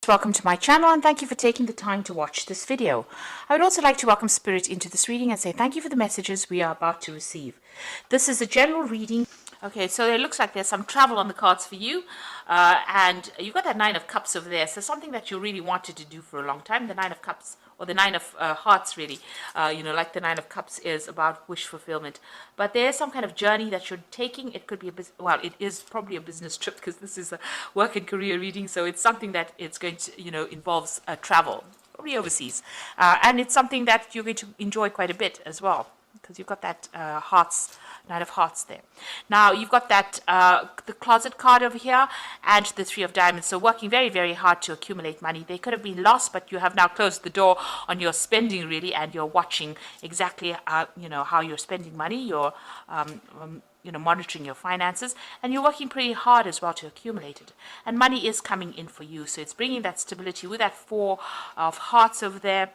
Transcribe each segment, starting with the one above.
Welcome to my channel and thank you for taking the time to watch this video. I would also like to welcome Spirit into this reading and say thank you for the messages we are about to receive. This is a general reading. Okay, so it looks like there's some travel on the cards for you, and you've got that Nine of Cups over there, so something that you really wanted to do for a long time. The Nine of Cups, or the Nine of Hearts really, like the Nine of Cups is about wish fulfillment. But there's some kind of journey that you're taking. It could be it is probably a business trip because this is a work and career reading, so it's something that it's going to, involves travel, probably overseas. And it's something that you're going to enjoy quite a bit as well, because you've got that Nine of Hearts there. Now you've got that the closet card over here and the Three of Diamonds. So working very, very hard to accumulate money. They could have been lost, but you have now closed the door on your spending really, and you're watching exactly how you're spending money. You're monitoring your finances, and you're working pretty hard as well to accumulate it. And money is coming in for you, so it's bringing that stability with that Four of Hearts over there.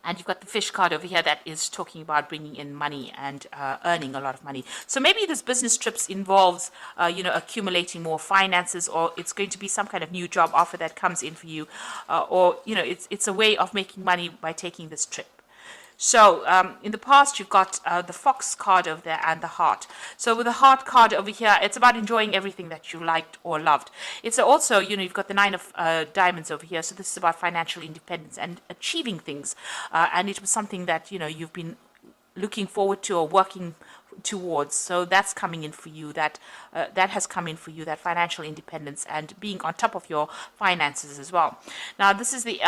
And you've got the Fish card over here that is talking about bringing in money and earning a lot of money. So maybe this business trips involves, accumulating more finances, or it's going to be some kind of new job offer that comes in for you, or it's a way of making money by taking this trip. So in the past, you've got the Fox card over there and the Heart. So with the Heart card over here, it's about enjoying everything that you liked or loved. It's also, you've got the Nine of Diamonds over here. So this is about financial independence and achieving things. And it was something that, you've been looking forward to or working towards. So that's coming in for you. That has come in for you, that financial independence and being on top of your finances as well. Now this is the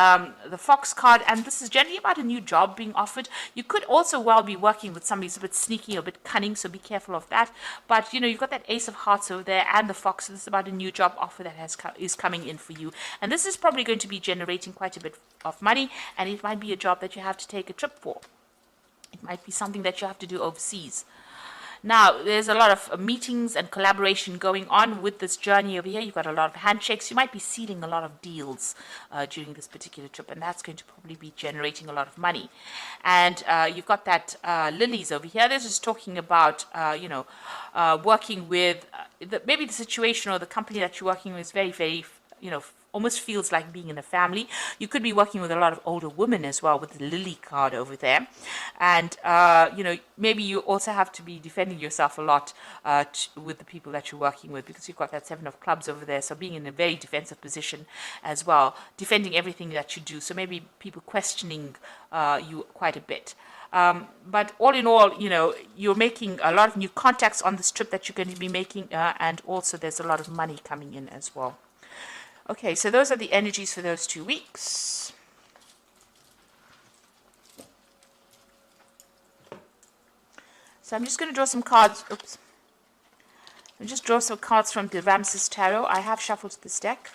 Fox card, and this is generally about a new job being offered. You could also well be working with somebody who's a bit sneaky or a bit cunning, so be careful of that. But you've got that Ace of Hearts over there and the Fox. So this is about a new job offer that is coming in for you, and this is probably going to be generating quite a bit of money, and it might be a job that you have to take a trip for. It might be something that you have to do overseas. Now, there's a lot of meetings and collaboration going on with this journey over here. You've got a lot of handshakes. You might be sealing a lot of deals during this particular trip, and that's going to probably be generating a lot of money. And you've got that lilies over here. This is talking about, working with, maybe the situation or the company that you're working with is very, very, almost feels like being in a family. You could be working with a lot of older women as well with the Lily card over there. And, maybe you also have to be defending yourself a lot with the people that you're working with, because you've got that Seven of Clubs over there. So being in a very defensive position as well, defending everything that you do. So maybe people questioning you quite a bit. But all in all, you're making a lot of new contacts on this trip that you're going to be making. And also there's a lot of money coming in as well. Okay, so those are the energies for those 2 weeks. So I'm just going to draw some cards. Oops. I'll just draw some cards from the Ramses Tarot. I have shuffled this deck.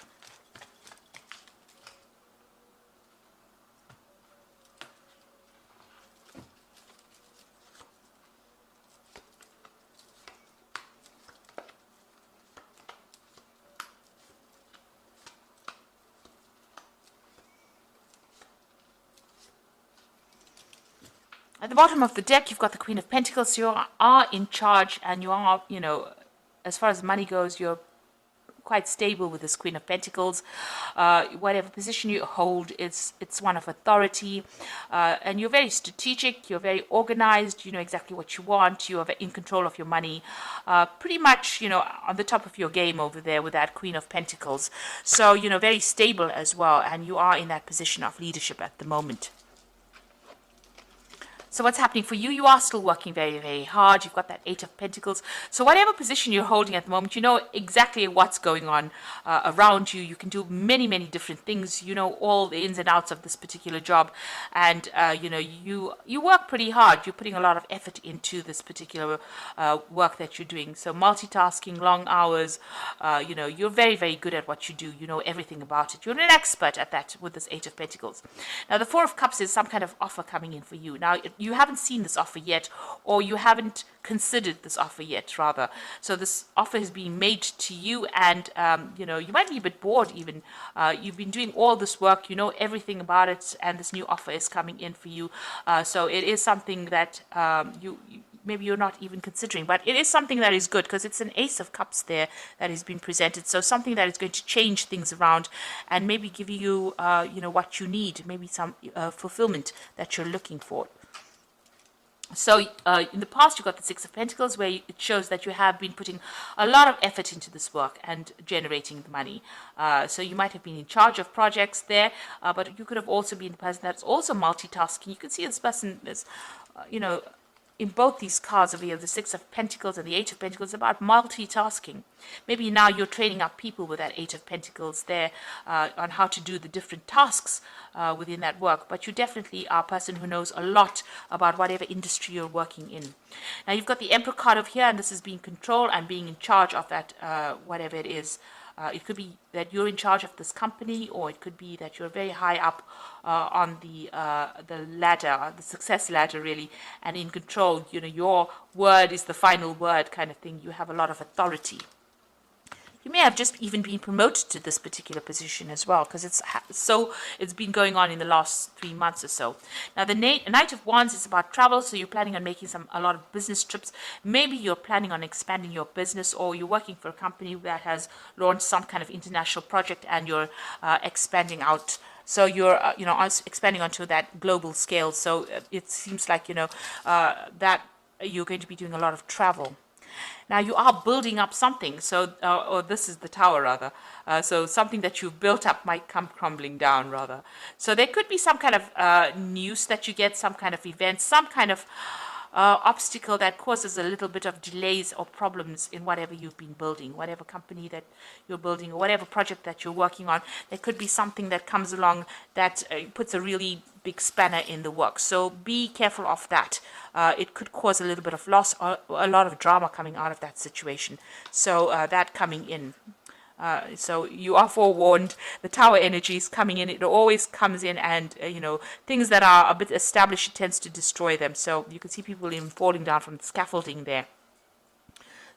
At the bottom of the deck, you've got the Queen of Pentacles. You are in charge, and you are, as far as money goes, you're quite stable with this Queen of Pentacles. Whatever position you hold, it's one of authority, and you're very strategic. You're very organized. You know exactly what you want. You are in control of your money. Pretty much, on the top of your game over there with that Queen of Pentacles. So, very stable as well, and you are in that position of leadership at the moment. So what's happening for you? You are still working very, very hard. You've got that Eight of Pentacles. So whatever position you're holding at the moment, you know exactly what's going on around you. You can do many, many different things. You know all the ins and outs of this particular job. And, you work pretty hard. You're putting a lot of effort into this particular work that you're doing. So multitasking, long hours, you're very, very good at what you do. You know everything about it. You're an expert at that with this Eight of Pentacles. Now, the Four of Cups is some kind of offer coming in for you. Now, you haven't seen this offer yet, or you haven't considered this offer yet, rather. So this offer is being made to you, and you might be a bit bored even. You've been doing all this work, you know everything about it, and this new offer is coming in for you. So it is something that maybe you're not even considering. But it is something that is good because it's an Ace of Cups there that has been presented. So something that is going to change things around and maybe give you, what you need, maybe some fulfillment that you're looking for. So in the past, you got the Six of Pentacles, where it shows that you have been putting a lot of effort into this work and generating the money. So you might have been in charge of projects there, but you could have also been the person that's also multitasking. You can see this person is, in both these cards over here, the Six of Pentacles and the Eight of Pentacles, about multitasking. Maybe now you're training up people with that Eight of Pentacles there on how to do the different tasks within that work. But you definitely are a person who knows a lot about whatever industry you're working in. Now you've got the Emperor card over here, and this is being control and being in charge of that, whatever it is. It could be that you're in charge of this company, or it could be that you're very high up on the ladder, the success ladder, really, and in control. Your word is the final word, kind of thing. You have a lot of authority. You may have just even been promoted to this particular position as well, because it's been going on in the last 3 months or so. Now, the Knight of Wands is about travel, so you're planning on making a lot of business trips. Maybe you're planning on expanding your business, or you're working for a company that has launched some kind of international project, and you're expanding out. So you're, expanding onto that global scale. So it seems like, that you're going to be doing a lot of travel. Now you are building up something, so or this is the Tower rather. So something that you've built up might come crumbling down rather. So there could be some kind of news that you get, some kind of event, some kind of obstacle that causes a little bit of delays or problems in whatever you've been building, whatever company that you're building, or whatever project that you're working on. There could be something that comes along that puts a really big spanner in the work. So be careful of that. It could cause a little bit of loss or a lot of drama coming out of that situation. So that coming in. So you are forewarned. The Tower energy is coming in. It always comes in, and things that are a bit established, it tends to destroy them. So you can see people even falling down from the scaffolding there.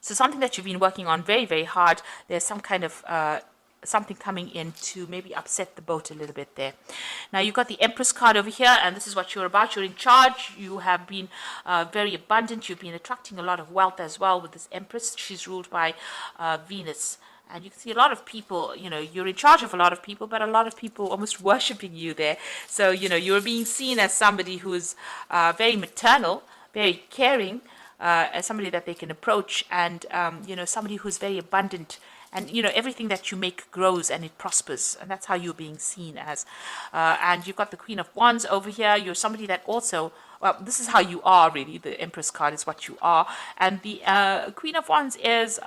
So something that you've been working on very, very hard. There's some kind of something coming in to maybe upset the boat a little bit there. Now you've got the Empress card over here, and this is what you're about. You're in charge. You have been very abundant. You've been attracting a lot of wealth as well with this Empress. She's ruled by Venus. And you can see a lot of people, you're in charge of a lot of people, but a lot of people almost worshipping you there. So, you're being seen as somebody who is very maternal, very caring, as somebody that they can approach, and, somebody who's very abundant. And, everything that you make grows and it prospers. And that's how you're being seen as. And you've got the Queen of Wands over here. You're somebody that also, well, this is how you are, really. The Empress card is what you are. And the Queen of Wands is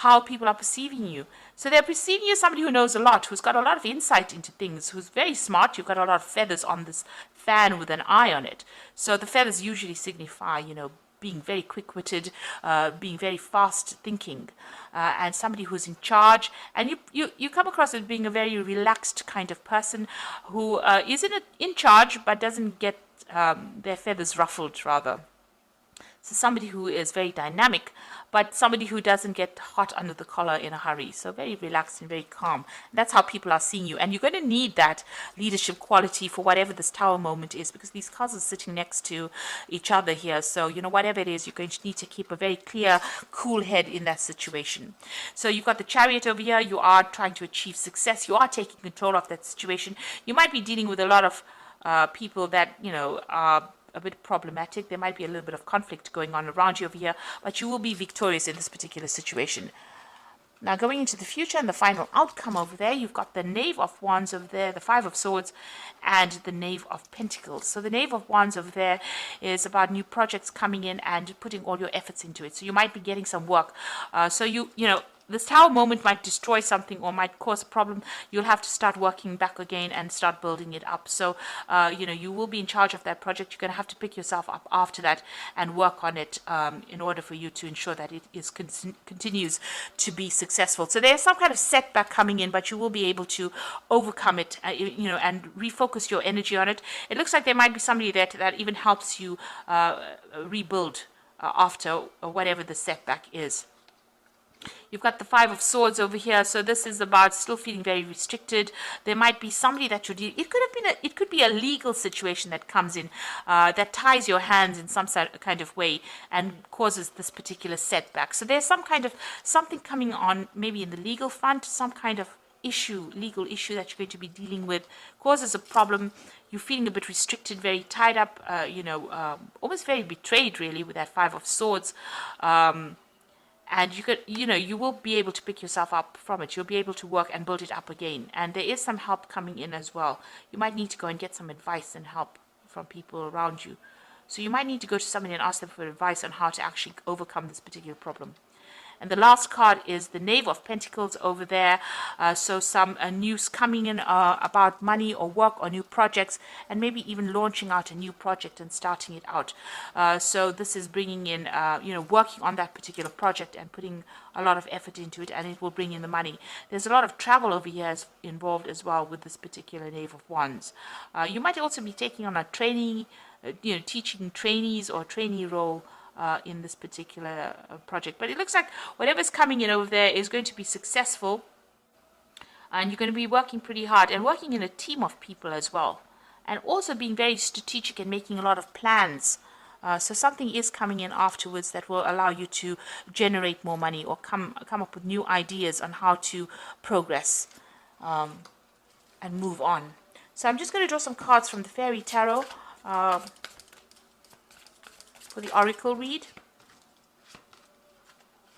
how people are perceiving you. So they're perceiving you as somebody who knows a lot, who's got a lot of insight into things, who's very smart. You've got a lot of feathers on this fan with an eye on it. So the feathers usually signify, being very quick-witted, being very fast-thinking, and somebody who's in charge. And you come across as being a very relaxed kind of person who is in charge but doesn't get their feathers ruffled, rather. So somebody who is very dynamic, but somebody who doesn't get hot under the collar in a hurry. So very relaxed and very calm. That's how people are seeing you. And you're going to need that leadership quality for whatever this Tower moment is, because these cards are sitting next to each other here. So, whatever it is, you're going to need to keep a very clear, cool head in that situation. So you've got the Chariot over here. You are trying to achieve success. You are taking control of that situation. You might be dealing with a lot of people that, are a bit problematic. There might be a little bit of conflict going on around you over here, but you will be victorious in this particular situation. Now going into the future and the final outcome over there, you've got the Knave of Wands over there, the Five of Swords, and the Knave of Pentacles. So the Knave of Wands over there is about new projects coming in and putting all your efforts into it. So you might be getting some work. This Tower moment might destroy something or might cause a problem. You'll have to start working back again and start building it up. So, you will be in charge of that project. You're going to have to pick yourself up after that and work on it in order for you to ensure that it continues to be successful. So there's some kind of setback coming in, but you will be able to overcome it, and refocus your energy on it. It looks like there might be somebody that even helps you rebuild after whatever the setback is. You've got the Five of Swords over here, so this is about still feeling very restricted. There might be somebody that you're dealing. It could have been it could be a legal situation that comes in that ties your hands in some kind of way and causes this particular setback. So there's some kind of something coming on, maybe in the legal front, some kind of legal issue that you're going to be dealing with, causes a problem. You're feeling a bit restricted, very tied up, almost very betrayed, really, with that Five of Swords. And you will be able to pick yourself up from it. You'll be able to work and build it up again. And there is some help coming in as well. You might need to go and get some advice and help from people around you. So you might need to go to somebody and ask them for advice on how to actually overcome this particular problem. And the last card is the Knave of Pentacles over there. So some news coming in about money or work or new projects, and maybe even launching out a new project and starting it out. So this is bringing in, working on that particular project and putting a lot of effort into it, and it will bring in the money. There's a lot of travel over here involved as well with this particular Knave of Wands. You might also be taking on a training, teaching trainees or trainee role in this particular project. But it looks like whatever's coming in over there is going to be successful, and you're going to be working pretty hard and working in a team of people as well, and also being very strategic and making a lot of plans. So something is coming in afterwards that will allow you to generate more money or come up with new ideas on how to progress and move on. So I'm just going to draw some cards from the Fairy Tarot for the Oracle read.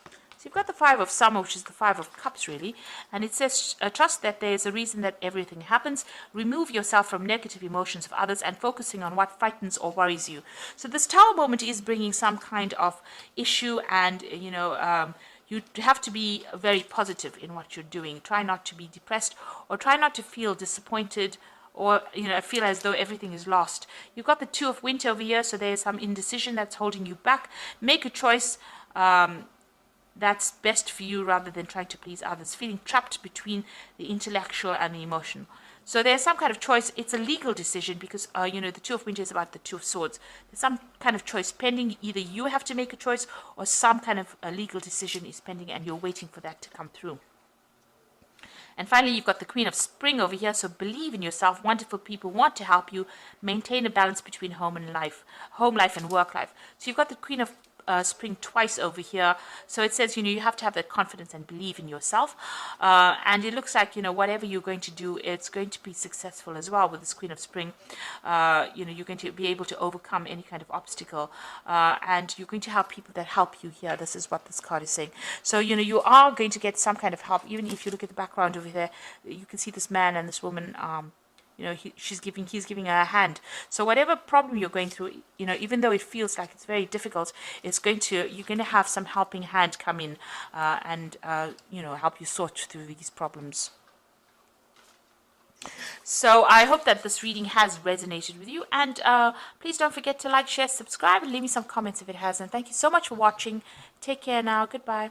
So you've got the Five of Summer, which is the Five of Cups, really. And it says, trust that there is a reason that everything happens. Remove yourself from negative emotions of others and focusing on what frightens or worries you. So this Tower moment is bringing some kind of issue, and, you have to be very positive in what you're doing. Try not to be depressed, or try not to feel disappointed, or feel as though everything is lost. You've got the Two of Winter over here, so there's some indecision that's holding you back. Make a choice that's best for you rather than trying to please others. Feeling trapped between the intellectual and the emotional. So there's some kind of choice. It's a legal decision because, the Two of Winter is about the Two of Swords. There's some kind of choice pending. Either you have to make a choice or some kind of a legal decision is pending and you're waiting for that to come through. And finally, you've got the Queen of Spring over here. So believe in yourself. Wonderful people want to help you maintain a balance between home life and work life. So you've got the Queen of Spring twice over here. So it says, you have to have that confidence and believe in yourself. And it looks like, whatever you're going to do, it's going to be successful as well with this Queen of Spring. You're going to be able to overcome any kind of obstacle. And you're going to have people that help you here. This is what this card is saying. So, you are going to get some kind of help. Even if you look at the background over there, you can see this man and this woman, he's giving her a hand. So whatever problem you're going through, even though it feels like it's very difficult, you're going to have some helping hand come in and help you sort through these problems. So I hope that this reading has resonated with you, and please don't forget to like, share, subscribe, and leave me some comments if it has. And thank you so much for watching. Take care now. Goodbye.